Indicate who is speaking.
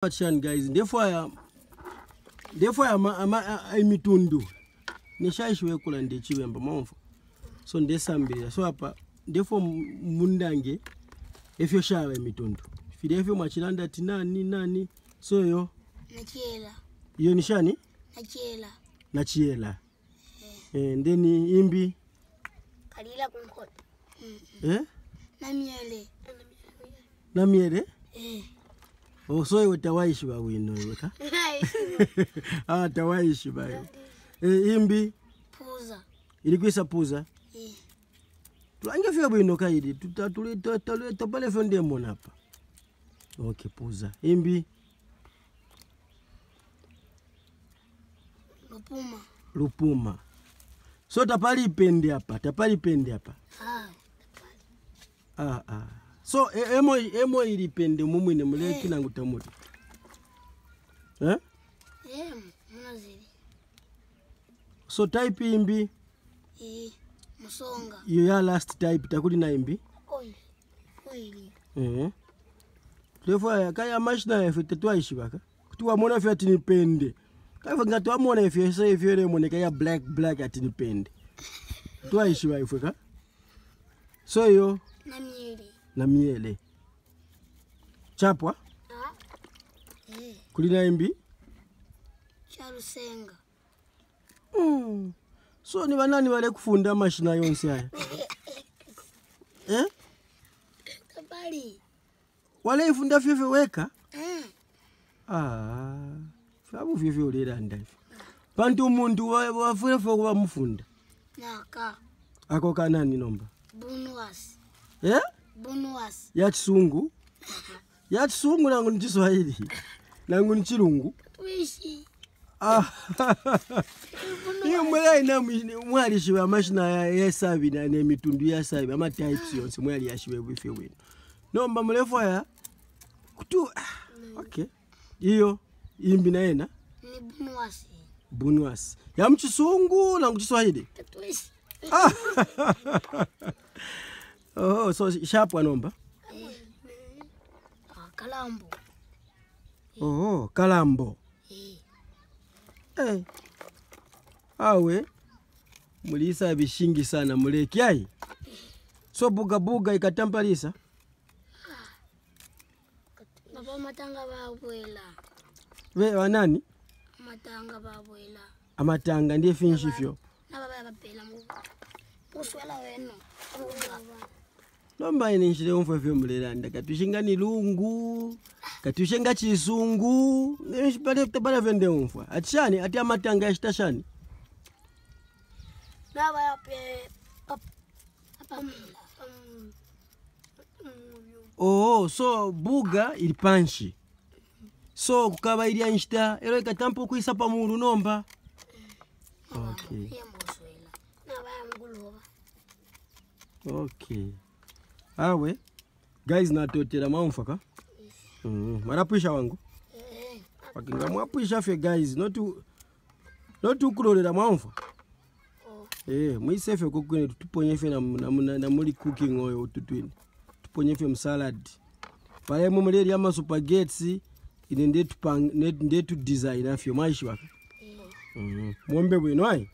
Speaker 1: Watching guys, therefore imitundu nishashwe kula ndechibemba mamfu so ndesambira so apa therefore mundange efyo shawe imitundu fidefyo machilanda tinani so yo
Speaker 2: nachiela
Speaker 1: iyo nishani nachiela ndeni imbi
Speaker 2: kalila kunkota
Speaker 1: namiele oh, so iwe tawaishi ba wino iwe ka? Tawaishi ba iwe. Imbi?
Speaker 2: Puza.
Speaker 1: Ilikuisa puza? Tulange fya wino ka hidi. Tupale fyo ndemo napa. Okay, puza. Imbi? Lupuma. So tapali ipende hapa. So emo ilipende mumwine muleki nangu tamuti.
Speaker 2: Munazili.
Speaker 1: So type imbi?
Speaker 2: Musonga.
Speaker 1: Iyo ya last type takuli na imbi?
Speaker 2: Oili.
Speaker 1: Therefore kaya mashina efe tetua ishibaka. Kutuwa mwana efe atini pende. Kaya ngatuwa mwana efe sa efe yore mwana kaya black atini pende. Tuwa ishiba efe ka? So yo? Namiele. Chapwa? Kulina imbi?
Speaker 2: Charusenga.
Speaker 1: So ni banani wale kufunda mashina yonsi haya?
Speaker 2: Tabali.
Speaker 1: Wale ifunda fyefe weka? Fabu fyefe ulera ndafi. Pantu mundu wafwefe wa mufunda?
Speaker 2: Naka.
Speaker 1: Ako kanani nomba?
Speaker 2: Bunuasi. Bunuasi.
Speaker 1: Ya chisungu? Ya chisungu nangu nchiswahili. Nangu nchilungu.
Speaker 2: Tuishi.
Speaker 1: Iyo mwela ina mwali shiwe mashina ya sabi na mitundu ya sabi ama types yonse mwali ya shiwe wife wenu. Nomba mlefu ya kutu. Okay. Iyo imbi na ena?
Speaker 2: Ni bunuasi.
Speaker 1: Bunuasi. Ya mchisungu nangu chiswahili?
Speaker 2: Tuishi.
Speaker 1: Oh, so shapwa nomba?
Speaker 2: Kalambo.
Speaker 1: Oh, kalambo. Awe mulisa bishingi sana muleki ai. So buga ikatambalisa.
Speaker 2: Baba matanga babwela.
Speaker 1: We wanani?
Speaker 2: Matanga babwela.
Speaker 1: Amatanga ndiye finshi fyo.
Speaker 2: Na baba babela mu. Uswela wenu.
Speaker 1: Nomba ine nshile umfwe mulelanda katushinga ni lungu katushinga chisungu nishipale tabala vende umfwa atishani ati amatanga ya shitashani
Speaker 2: naba yape
Speaker 1: so buga ilipanshi so kukaba ili anshita ero ikatampo kuisa pa mulu nomba okay awe guys natotera maumfaka marapisha wangu wakinga mwapisha fe guys not ukulolera maumfa mwisefe kokune tuponye fe na muli cooking oil tutwini tuponye fe msalad pale mumuleri ama spaghetti ine ndetu design afyo maishi waka mwombe bwino ai